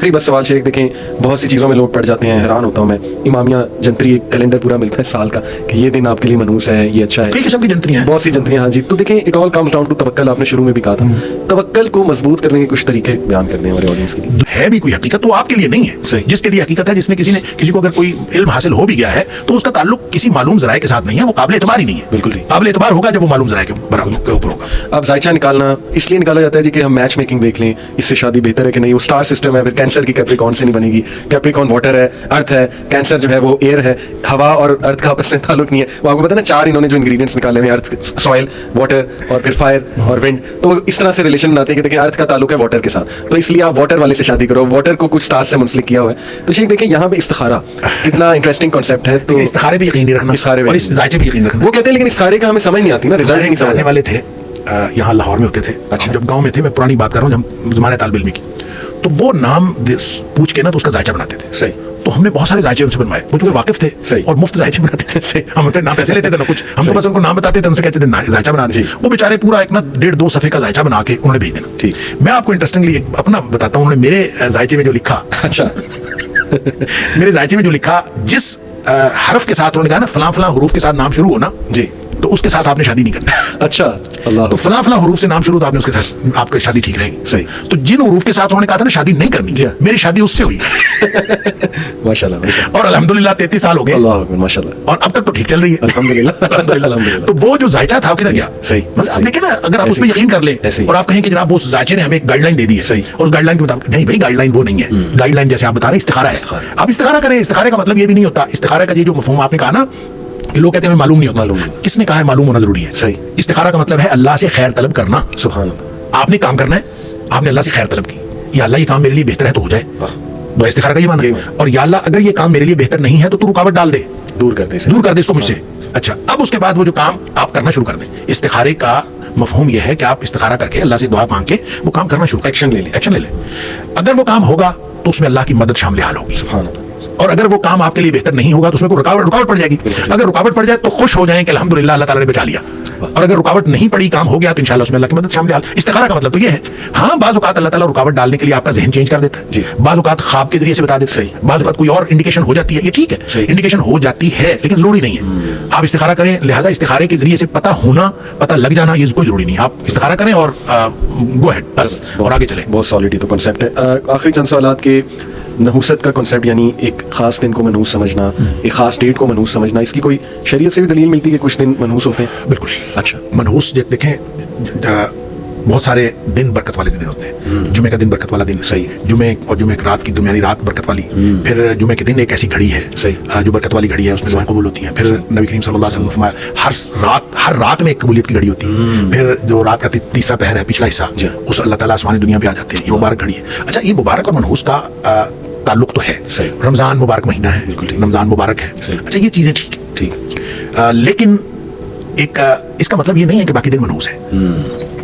आखिरी बस सवाल शेख, देखें बहुत सी चीज़ों में लोग पड़ जाते हैं, हैरान होता हूँ मैं। इमामिया जंतरी एक कैलेंडर पूरा मिलता है साल का कि ये दिन आपके लिए मनहूस है, ये अच्छा है, कई किस्म की जंतरियां हैं, बहुत सी जंतरियां। हाँ जी, तो देखें it all comes down to तवक्कल। आपने शुरू में भी कहा था, तवक्कल को मजबूत करने के कुछ तरीके बयान कर दें हमारे ऑडियंस के लिए। है भी कोई हकीकत तो आपके लिए नहीं है। सही। जिसके लिए हकीकत है, जिसने किसी को अगर कोई इल्म हासिल हो भी गया है तो उसका ताल्लुक किसी मालूम ज़राए के साथ नहीं है, वो काबिल एतबार ही नहीं है। बिल्कुल नहीं। काबिल एतबार होगा जब वो मालूम ज़राए के ऊपर होगा। अब जायचा निकालना इसलिए निकाला जाता है जी कि हम मैच मेकिंग देख लें, इससे शादी बेहतर है कि नहीं। वो स्टार सिस्टम है, फिर कैंसर की कैप्रिकॉर्न से नहीं बनेगी, कैप्रिकॉर्न वाटर है, अर्थ है, कैंसर जो है वो एयर है, हवा और अर्थ का आपस में ताल्लुक नहीं है। वो आपको पता है ना, 4 इन्होंने जो इंग्रेडिएंट्स निकाले हैं, अर्थ, सॉइल, वाटर और फिर फायर और विंड, तो इस तरह से रिलेशन बनाते हैं कि देखिए अर्थ का ताल्लुक है वाटर के साथ, तो इसलिए आप वाटर वाले से शादी करो। वाटर को कुछ स्टार से मुंसलिक किया हुआ है। तो शेख देखिए यहाँ पे इस्तिखारा कितना इंटरेस्टिंग कॉन्सेप्ट है। तो इस्तिखारे पे यकीन नहीं रखना और इस जायचे पे यकीन रखना। वो कहते हैं लेकिन इस्तिखारे का हमें समझ नहीं आती ना, रिजल्ट नहीं समझ वाले थे यहाँ लाहौर में होते थे। अच्छा। जब गांव में थे, मैं पुरानी बात कर रहा हूँ, जब ज़माने तालिब इल्मी की, तो वो नाम पूछ के ना तो उसका जायचा बनाते थे। सही। तो हमने बहुत सारे जायचे उनसे बनवाए, वो जो वाकिफ थे और मुफ्त जायचे बनाते थे। हम उनसे ना पैसे लेते थे ना कुछ, हम तो बस उनको नाम बताते थे, उनसे कहते थे ना जायचा बना दे। वो बेचारे पूरा एक ना 1.5-2 सफ़े का जायचा बना के उन्होंने भेज देना। ठीक। मैं आपको इंटरेस्टिंगली अपना बताता हूँ, उन्होंने मेरे जायचे में जो लिखा, अच्छा मेरे जायचे में जो लिखा, जिस हरफ के साथ उन्होंने कहा ना फलां फलां हुरूफ के साथ नाम शुरू हो ना जी, तो उसके साथ आपने शादी नहीं करनी। अच्छा, अल्लाह। तो फलां फलां हुरूफ से नाम शुरू, तो आपने उसके साथ आपकी शादी ठीक रहेगी। सही। तो जिन हुरूफ के साथ उन्होंने कहा था ना शादी नहीं करनी, जी हाँ। मेरी शादी उससे हुई माशाल्लाह माशाल्लाह, और अल्हम्दुलिल्लाह 33 साल हो गए, अल्लाह अकबर, माशाल्लाह, और अब तक तो ठीक चल रही है अल्हम्दुलिल्लाह अल्हम्दुलिल्लाह। तो वो जो जायचा था वो किधर गया? सही। मतलब आप देखिए ना, अगर आप उस ऐसे पर ही। यकीन कर ले ऐसे ही। और आप कहें कि जनाब वो जायचे ने हमें एक गाइडलाइन दे दी है, सही। और उस गाइडलाइन के मुताबिक, नहीं भाई गाइडलाइन वो नहीं है। गाइडलाइन जैसे आप बता रहे हैं इस्तिखारा है, आप इस्तिखारा करें। इस्तिखारे का मतलब ये भी नहीं होता, इस्तिखारे का ये जो मफहूम आपने कहा ना कि लोग कहते हैं हमें मालूम नहीं होता, मालूम नहीं। किसने कहा है मालूम होना जरूरी है? सही। इस्तिखारा का मतलब है अल्लाह से खैर तलब करना। सुभान अल्लाह। आपने काम करना है, आपने अल्लाह से खैर तलब की, या अल्लाह ये काम मेरे लिए बेहतर है तो हो जाए, तो इस्तिखारा का ये माना है। और या अल्लाह अगर ये काम मेरे लिए बेहतर नहीं है तो तू रुकावट डाल दे, दूर कर दे इसको मुझसे। अच्छा, अब उसके बाद वो जो काम आप करना शुरू कर दें। इस्तिखारे का मफहूम यह है कि आप इस्तिखारा करके अल्लाह से दुआ मांग के वो काम करना शुरू, एक्शन ले ले। अगर वो काम होगा तो उसमें अल्लाह की मदद शामिल हाल होगी। सुभान अल्लाह। और अगर वो काम आपके लिए बेहतर नहीं होगा तो उसमें कोई रुकावट पड़ जाएगी। अगर रुकावट पड़ जाए तो खुश हो जाएं कि अल्हम्दुलिल्लाह अल्लाह ताला ने बचा लिया, और अगर रुकावट नहीं पड़ी, काम हो गया, तो इंशाल्लाह उसमें अल्लाह की मदद शामिल हाल। इस्तिखारा का मतलब तो ये है। हाँ, बाज़ औक़ात अल्लाह ताला रुकावट डालने के लिए आपका ज़हन चेंज कर देता है, बाज़ औक़ात ख्वाब के जरिए से बता देता है, बाज़ औक़ात कोई और इंडिकेशन हो जाती है, ये ठीक है, इंडिकेशन हो जाती है लेकिन जरूरी नहीं है। आप इस्तिखारा करें, लिहाजा इस्तिखारे के जरिए से पता होना, पता लग जाना, ये कोई जरूरी नहीं। आप इस्तिखारा करें और गो अहेड बस, और आगे चलें। बहुत सॉलिड तो कॉन्सेप्ट है। आखिरी चंद सवालात के, नहूसत का कॉन्सेप्ट यानी एक खास दिन को मनहूस समझना, एक खास डेट को मनहूस समझना, इसकी कोई शरीयत से भी दलील मिलती है कि कुछ दिन मनहूस होते हैं? बिल्कुल। अच्छा, मनहूस देखें, बहुत सारे दिन बरकत वाले दिन होते हैं। जुमे का दिन बरकत वाला दिन, सही। जुमे और जुमे की रात की दरमियानी रात बरकत वाली, फिर जुमे के दिन एक ऐसी घड़ी है, सही, जो बरकत वाली घड़ी है, उसमें दुआएं कबूल होती हैं। फिर नबी करीम सल्लल्लाहु अलैहि वसल्लम ने फरमाया हर रात में एक कबूलियत की घड़ी होती है। फिर जो रात का तीसरा पहर है, पिछला हिस्सा, उस अल्लाह ताला आसमानी दुनिया पे आ जाते हैं। ये मुबारक घड़ी है। अच्छा, ये मुबारक और मनहूस का ताल्लुक तो है। रमजान मुबारक महीना है, रमजान मुबारक है। अच्छा, ये चीजें ठीक, लेकिन एक इसका मतलब ये नहीं है कि बाकी दिन मनहूस है।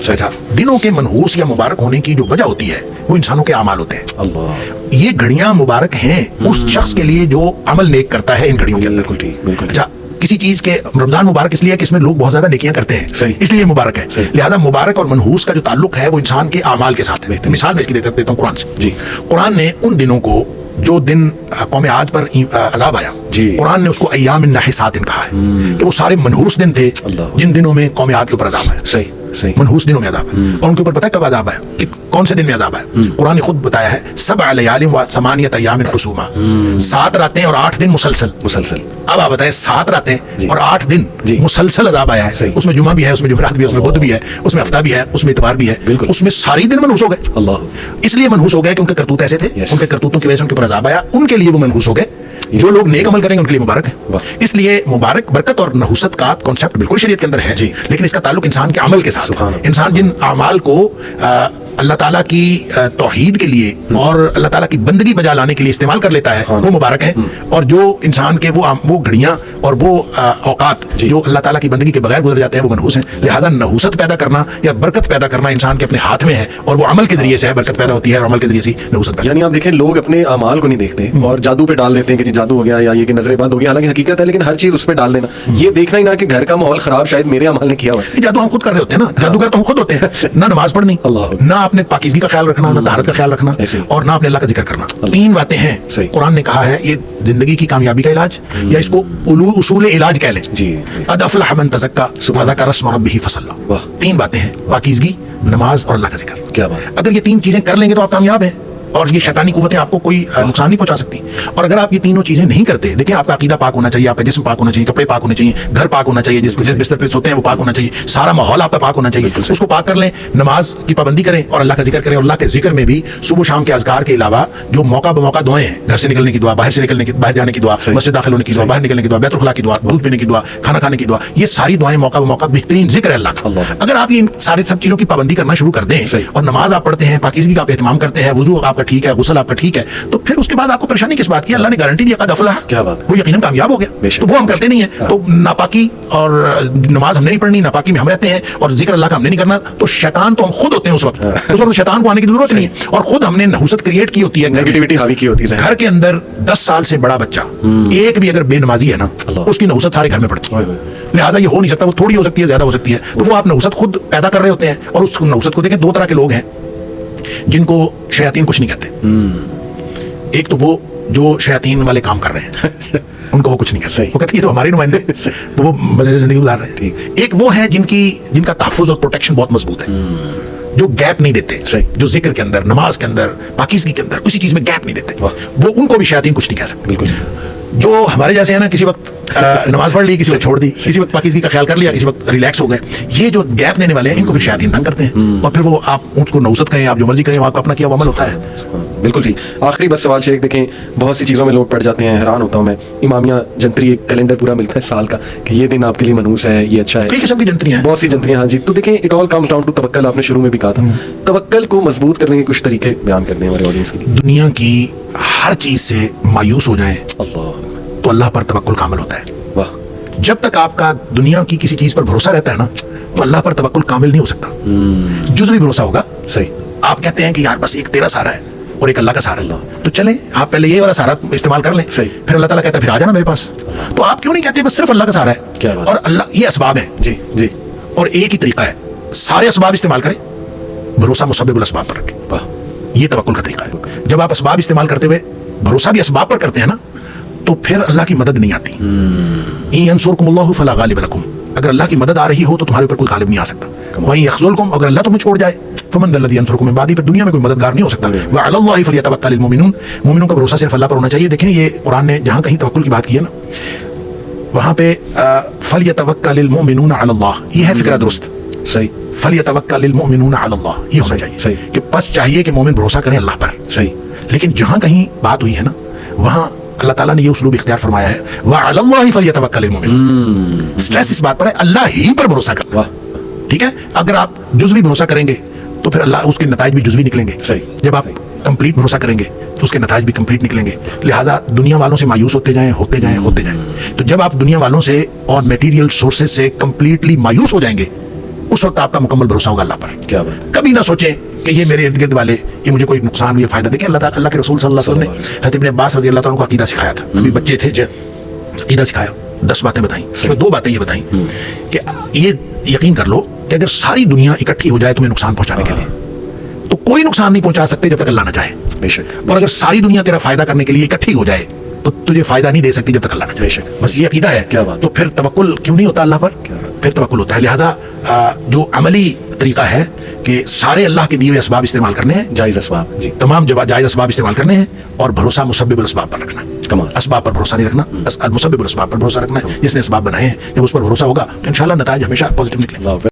अच्छा, दिनों के मनहूस या मुबारक होने की जो वजह होती है वो इंसानों के अमाल होते हैं। अल्लाह। ये घड़ियां मुबारक हैं उस शख्स के लिए जो अमल नेक करता है इन घड़ियों के अंदर। अच्छा, किसी चीज के रमजान मुबारक इसलिए है कि इसमें लोग बहुत ज्यादा नेकियां करते हैं, इसलिए मुबारक है। लिहाजा मुबारक और मनहूस का जो ताल्लुक है वो इंसान के अमाल के साथ है। मिसाल मैं इसकी देता हूँ कुरान से। कुरान ने उन दिनों को, जो दिन कौम आद पर अजाब आया, कुरान ने उसको अय्याम नाहिसात कहा है कि वो सारे मनहूस दिन थे जिन दिनों में कौम आद के ऊपर अजाब आया। सही। मनहूस दिनों में अजाब है। और उनके ऊपर पता है कब अजाब आया, कि कौन से दिन में अजाब आया? कुरान ने खुद बताया है, 7 लयालिन व 8 अय्यामिन हुसूमा, 7 रातें और 8 दिन मुसलसल। अब आप बताएं, 7 रातें और 8 दिन मुसलसल अजाब आया है। उसमें जुमा भी है, उसमें जुमरात भी है, उसमें बुध भी है, उसमें हफ्ता भी है, उसमें इतवार भी है, उसमें सारे दिन मनहूस हो गए। अल्लाह। इसलिए मनहूस हो गए कि उनके करतूत ऐसे थे, उनके करतूतों की वजह से उनके ऊपर अजाब आया, उनके लिए वो मनहूस हो गए। जो लोग नेक अमल करेंगे उनके लिए मुबारक है। इसलिए मुबारक, बरकत और नहुसत का कॉन्सेप्ट बिल्कुल शरीयत के अंदर है, लेकिन इसका ताल्लुक इंसान के अमल के साथ। इंसान जिन अमाल को अल्लाह ताला की तौहीद के लिए और अल्लाह ताला की बंदगी बजा लाने के लिए इस्तेमाल कर लेता है, वो मुबारक है। और जो इंसान के वो घड़ियां और वो औकात जो अल्लाह ताला की बंदगी के बगैर गुजर जाते हैं, वो मनहूस हैं। लिहाजा नहुसत पैदा करना या बरकत पैदा करना इंसान के अपने हाथ में है, और वो अमल के जरिए से है बरकत पैदा होती है, और अमल के जरिए से नहुसत। यानी आप देखें, लोग अपने अमाल को नहीं देखते और जादू पे डाल देते हैं कि जी जादू हो गया, या ये कि नजरे बंद हो गया। हालांकि हकीकत है, लेकिन हर चीज उस पर डाल देना, ये देखना ही ना कि घर का माहौल खराब शायद मेरे अमाल ने किया हुआ है। जादू हम खुद कर रहे होते हैं ना, जादूगर तो हम खुद होते हैं। ना नमाज पढ़नी, ना آپ نے پاکیزگی کا خیال رکھنا، نہ طہارت کا خیال رکھنا، اور نہ اپنے اللہ کا ذکر کرنا. 3 باتیں ہیں قرآن نے کہا ہے یہ زندگی کی کامیابی کا علاج، یا اس کو اصول علاج کہہ لیں. قد افلح من تزکى وذکر اسم ربہ فصلی. 3 باتیں ہیں: پاکیزگی، نماز اور اللہ کا ذکر. کیا بات. اگر یہ 3 چیزیں کر لیں گے تو آپ کامیاب ہیں، اور یہ شیطانی قوتیں آپ کو کوئی نقصان نہیں پہنچا سکتی. اور اگر آپ یہ تینوں چیزیں نہیں کرتے، دیکھیں آپ کا عقیدہ پاک ہونا چاہیے، آپ کا جسم پاک ہونا چاہیے، کپڑے پاک ہونے چاہیے، گھر پاک ہونا چاہیے، جس بستر پہ سوتے ہیں وہ پاک ہونا چاہیے، سارا ماحول آپ کا پاک ہونا چاہیے. اس کو پاک کر لیں، نماز کی پابندی کریں اور اللہ کا ذکر کریں. اور اللہ کے ذکر میں بھی صبح شام کے اذکار کے علاوہ جو موقع بموقع دعائیں ہیں، گھر سے نکلنے کی دعا، باہر سے نکلنے کی، باہر جانے کی دعا، مسجد داخل ہونے کی دعا، باہر نکلنے کی دعا، بیت الخلاء کی دعا، دودھ پینے کی دعا، کھانا کھانے کی دعا، یہ ساری دعائیں موقع بموقع بہترین ذکر ہے اللہ کا. اگر آپ ان سارے سب چیزوں کی پابندی کرنا شروع کر دیں اور نماز آپ پڑھتے ہیں، پاکیزگی کا آپ اہتمام کرتے ہیں، وضو آپ کا ٹھیک ہے، غسل آپ کا ٹھیک ہے، تو پھر اس کے بعد آپ کو پریشانی کس بات کی؟ اللہ نے گارنٹی دی قد افلح، وہ یقیناً کامیاب ہو گیا. تو وہ ہم کرتے نہیں ہیں. تو ناپاکی اور نماز ہم نے نہیں پڑھنی، ناپاکی میں ہم رہتے ہیں، اور ذکر اللہ کا ہم نے نہیں کرنا. تو شیطان تو ہم خود ہوتے ہیں اس وقت شیطان کو آنے کی ضرورت نہیں ہے. اور خود ہم نے نحوست کریٹ کی ہوتی ہے، نیگیٹیوٹی حاوی کی ہوتی ہے. گھر کے اندر 10 سال سے بڑا بچہ ایک بھی اگر بے نمازی ہے نا، اس کی نحوست سارے گھر میں پڑتی ہے. لہٰذا یہ ہو نہیں سکتا، وہ تھوڑی ہو سکتی ہے، زیادہ ہو سکتی ہے. تو وہ آپ نحوست خود پیدا کر رہے ہوتے ہیں. اور اس نحوست کو دیکھیں، 2 طرح کے لوگ ہیں جن کو شیاطین کچھ نہیں کہتے. ایک تو وہ جو شیاطین والے کام کر رہے ہیں، ان کو وہ کچھ نہیں کرتے، وہ کہتے ہیں یہ تو ہمارے نمائندے، تو وہ مزے سے زندگی گزار رہے ہیں. ایک وہ ہے جن کا تحفظ اور پروٹیکشن بہت مضبوط ہے، جو گیپ نہیں دیتے، جو ذکر کے اندر، نماز کے اندر، پاکیزگی کے اندر کسی چیز میں گیپ نہیں دیتے. وہ ان کو بھی شیاطین کچھ نہیں کہہ سکتے. بالکل. جو ہمارے جیسے ہیں نا، کسی وقت نماز پڑھ لی، کسی وقت چھوڑ دی، کسی وقت پاکیزگی کا خیال کر لیا، کسی وقت ریلیکس ہو گئے، یہ جو گیپ دینے والے ہیں ان کو بھی شیاطین تنگ کرتے ہیں. اور پھر وہ آپ اس کو نحوست کہیں، آپ جو مرضی کہیں، آپ کا اپنا کیا عمل ہوتا ہے. بالکل ٹھیک. آخری بس سوال شیخ، دیکھیں بہت سی چیزوں میں لوگ پڑ جاتے ہیں، حیران ہوتا ہوں میں. امامیہ جنتری ایک کیلنڈر پورا ملتا ہے سال کا کہ یہ دن آپ کے لیے منحوس ہے، یہ اچھا ہے. کئی قسم کی جنتریاں ہیں، بہت سی جنتریاں. ہاں جی. تو دیکھیں it all comes down to توکل. آپ نے شروع میں بھی کہا تھا توکل کو مضبوط کرنے کے کچھ طریقے بیان کر دیں ہمارے آڈینس کے لیے. دنیا کی ہر چیز سے مایوس ہو جائیں اللہ، تو اللہ پر توکل کامل ہوتا ہے. واہ. جب تک آپ کا دنیا کی کسی چیز پر بھروسہ رہتا ہے نا، تو اللہ پر توکل کامل نہیں ہو سکتا. جزوی بھروسہ ہوگا. صحیح. آپ کہتے ہیں کہ یار بس ایک تیرا سہارا ہے اور ایک اللہ کا سہارا ہے، تو چلیں آپ پہلے یہ والا سہارا استعمال کر لیں. پھر اللہ تعالیٰ کہتا ہے پھر آ جانا میرے پاس. تو آپ کیوں نہیں کہتے بس صرف اللہ کا سہارا ہے اور اللہ یہ اسباب ہے. جی جی. اور ایک ہی طریقہ ہے، سارے اسباب استعمال کریں، بھروسہ مسبب الاسباب پر رکھیں. یہ توکل کا طریقہ ہے. جب آپ اسباب استعمال کرتے ہوئے بھروسہ بھی اسباب پر کرتے ہیں نا، تو پھر اللہ کی مدد نہیں آتی. ان ینصرکم اللہ فلا غالب لکم، اگر اللہ کی مدد آ رہی ہو تو تمہارے اوپر کوئی غالب نہیں آ سکتا. وَإِن يَخْذُلْكُمْ، اگر اللہ تمہیں چھوڑ جائے، فَمَن ذَا الَّذِي يَنصُرُكُم مِّن بَعْدِهِ، پھر دنیا میں کوئی مددگار نہیں ہو سکتا. وَعَلَى اللَّهِ فَلْيَتَوَكَّلِ الْمُؤْمِنُونَ، مومنوں کا بھروسہ صرف اللہ پر ہونا چاہیے. دیکھیں یہ قرآن نے جہاں کہیں توکل کی بات کی ہے نا، وہاں پہ فَلْيَتَوَكَّلِ الْمُؤْمِنُونَ عَلَى اللَّهِ، یہ ہے فکرہ درست. صحیح. فَلْيَتَوَكَّلِ الْمُؤْمِنُونَ عَلَى اللَّهِ، یہ ہونا چاہیے کہ بس چاہیے کہ مومن بھروسہ کریں اللہ پر. صحیح. لیکن جہاں کہیں بات ہوئی ہے نا، وہاں اللہ تعالیٰ نے یہ اسلوب اختیار فرمایا ہے، وَعَلَى اللَّهِ فَلْيَتَوَكَّلِ الْمُؤْمِنُونَ. اسٹریس اس بات پر ہے اللہ ہی پر بھروسہ کرنا. ٹھیک ہے. اگر آپ جزوی بھروسہ کریں گے تو پھر اللہ اس کے نتائج بھی جزوی نکلیں گے. جب آپ کمپلیٹ بھروسہ کریں گے تو اس کے نتائج بھی کمپلیٹ نکلیں گے. لہٰذا دنیا والوں سے مایوس ہوتے جائیں ہوتے جائیں ہوتے جائیں. تو جب آپ دنیا والوں سے اور میٹیریل سورسز سے کمپلیٹلی مایوس ہو جائیں گے، اس وقت آپ کا مکمل بھروسہ ہوگا اللہ پر. کبھی نہ سوچیں کہ یہ میرے ارد گرد والے یہ مجھے کوئی نقصان یا فائدہ. دیکھیں اللہ تعالیٰ، اللہ کے رسول صلی اللہ علیہ وسلم نے حضرت ابن عباس رضی اللہ تعالیٰ کو عقیدہ سکھایا تھا. ابھی بچے تھے، عقیدہ سکھایا، 10 باتیں بتائیں. اس میں 2 باتیں یہ بتائیں کہ یہ یقین کر لو کہ اگر ساری دنیا اکٹھی ہو جائے تمہیں نقصان پہنچانے کے لیے، تو کوئی نقصان نہیں پہنچا سکتے جب تک اللہ نہ چاہے. بے شک. اور اگر ساری دنیا تیرا فائدہ کرنے کے لیے اکٹھی ہو جائے تو تجھے فائدہ نہیں دے سکتی جب تک اللہ نہ چاہے. بس یہ عقیدہ ہے. تو پھر توکل کیوں نہیں ہوتا اللہ پر؟ پھر توکل ہوتا ہے. لہٰذا جو عملی طریقہ ہے کہ سارے اللہ کے دیے ہوئے اسباب استعمال کرنے ہیں، جائز اسباب، جی تمام جائز اسباب استعمال کرنے ہیں، اور بھروسہ مسبب الاسباب پر رکھنا. اسباب پر بھروسہ نہیں رکھنا، مسبب الاسباب پر بھروسہ رکھنا ہے. جس نے اسباب بنائے ہیں جب اس پر بھروسہ ہوگا تو انشاءاللہ نتائج ہمیشہ پازیٹیو نکلیں گے.